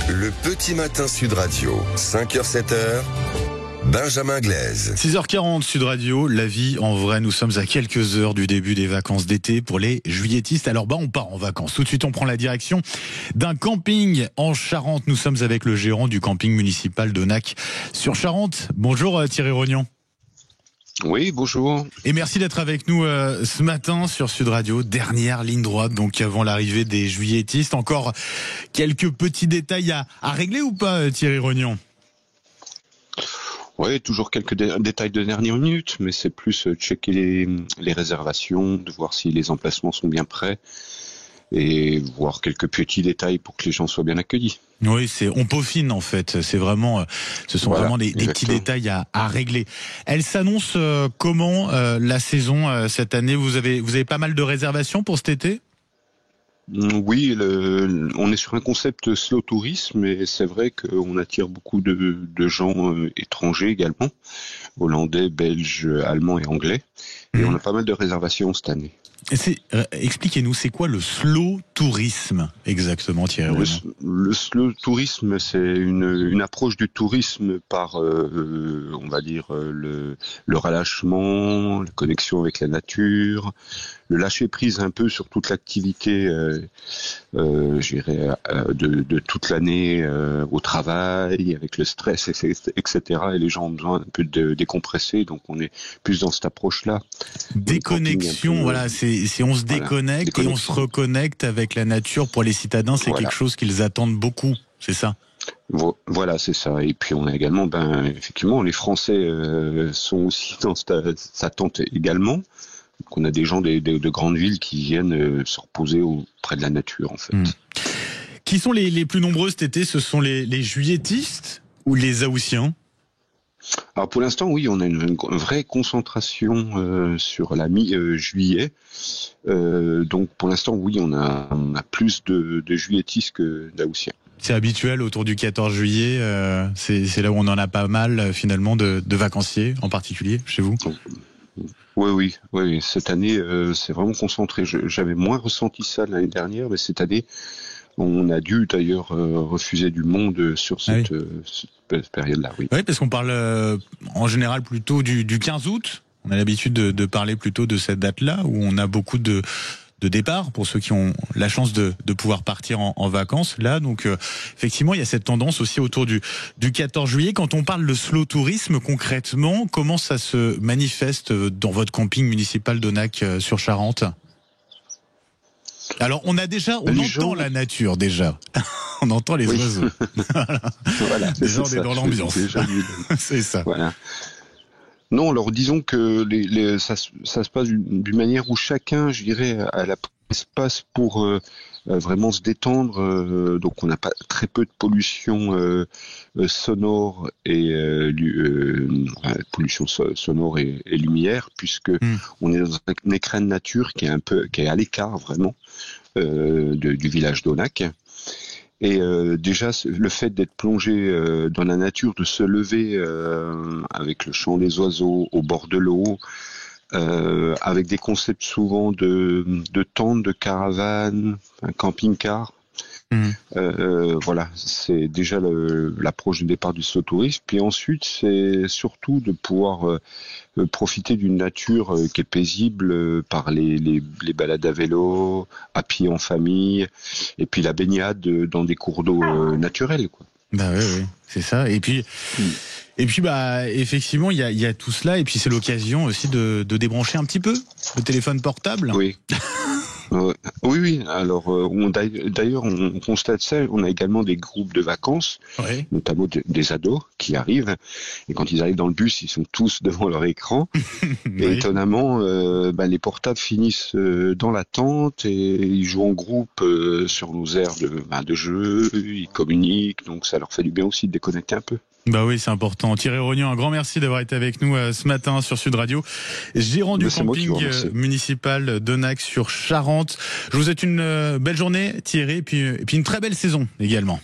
Le petit matin Sud Radio, 5h-7h, Benjamin Glaise. 6h40 Sud Radio, la vie en vrai. Nous sommes à quelques heures du début des vacances d'été pour les juilletistes. Alors on part en vacances. Tout de suite, on prend la direction d'un camping en Charente. Nous sommes avec le gérant du camping municipal d'Onac sur Charente. Bonjour Thierry Rognan. Oui, bonjour. Et merci d'être avec nous ce matin sur Sud Radio. Dernière ligne droite, donc avant l'arrivée des juilletistes. Encore quelques petits détails à régler ou pas, Thierry Rognan? Oui, toujours quelques détails de dernière minute, mais c'est plus checker les réservations, de voir si les emplacements sont bien prêts et voir quelques petits détails pour que les gens soient bien accueillis. Oui, on peaufine en fait. Ce sont vraiment des petits détails à régler. Elle s'annonce comment la saison cette année? Vous avez pas mal de réservations pour cet été? Oui, on est sur un concept slow tourisme, et c'est vrai qu'on attire beaucoup de gens étrangers également, hollandais, belges, allemands et anglais. Et on a pas mal de réservations cette année. Expliquez-nous, c'est quoi le slow tourisme exactement, Thierry? Le slow tourisme, c'est une approche du tourisme par, on va dire, le relâchement, la connexion avec la nature, le lâcher prise un peu sur toute l'activité, je dirais, de toute l'année au travail, avec le stress, etc. Et les gens ont besoin un peu de décompresser, donc on est plus dans cette approche-là. Déconnexion, voilà, c'est on se déconnecte et on se reconnecte avec la nature. Pour les citadins, c'est quelque chose qu'ils attendent beaucoup, c'est ça? Voilà, c'est ça. Et puis on a également, effectivement, les Français sont aussi dans cette attente également. Donc on a des gens de grandes villes qui viennent se reposer auprès de la nature, en fait. Qui sont les plus nombreux cet été? Ce sont les juilletistes ou les Haussiens? Alors pour l'instant, oui, on a une vraie concentration sur la mi-juillet. Donc pour l'instant, oui, on a plus de juilletistes que d'Haussiens. C'est habituel autour du 14 juillet, c'est là où on en a pas mal finalement de vacanciers en particulier chez vous? Oui. Cette année, c'est vraiment concentré. J'avais moins ressenti ça l'année dernière, mais cette année, on a dû d'ailleurs refuser du monde sur cette période-là. Oui, parce qu'on parle en général plutôt du 15 août. On a l'habitude de parler plutôt de cette date-là où on a beaucoup de départs pour ceux qui ont la chance de pouvoir partir en vacances là. Donc effectivement, il y a cette tendance aussi autour du 14 juillet. Quand on parle de slow tourisme, concrètement, comment ça se manifeste dans votre camping municipal d'Onac sur Charente? Alors on entend la nature déjà. On entend les oiseaux. Voilà, déjà on est dans l'ambiance. C'est ça. Voilà. Non, alors disons que ça se passe d'une manière où chacun, je dirais, a l'espace pour vraiment se détendre. Donc on n'a pas très peu de pollution sonore et pollution sonore et lumière, puisque on est dans un écrin de nature qui est à l'écart vraiment du village d'Onac. Et déjà, le fait d'être plongé dans la nature, de se lever avec le chant des oiseaux au bord de l'eau, avec des concepts souvent de tentes, de caravanes, un camping-car. Voilà, c'est déjà l'approche du départ du slow tourisme. Puis ensuite, c'est surtout de pouvoir profiter d'une nature qui est paisible par les balades à vélo, à pied en famille, et puis la baignade dans des cours d'eau naturels, quoi. Oui, c'est ça. Et puis, effectivement, il y a tout cela, et puis c'est l'occasion aussi de débrancher un petit peu le téléphone portable. Oui. Oui. Alors, d'ailleurs, on constate ça. On a également des groupes de vacances, notamment des ados qui arrivent. Et quand ils arrivent dans le bus, ils sont tous devant leur écran. Et étonnamment, les portables finissent dans la tente et ils jouent en groupe sur nos aires de jeu. Ils communiquent, donc ça leur fait du bien aussi de déconnecter un peu. Oui, c'est important. Thierry Rognan, un grand merci d'avoir été avec nous ce matin sur Sud Radio. Gérant du camping municipal d'Onac sur Charente. Je vous souhaite une belle journée, Thierry, et puis une très belle saison également.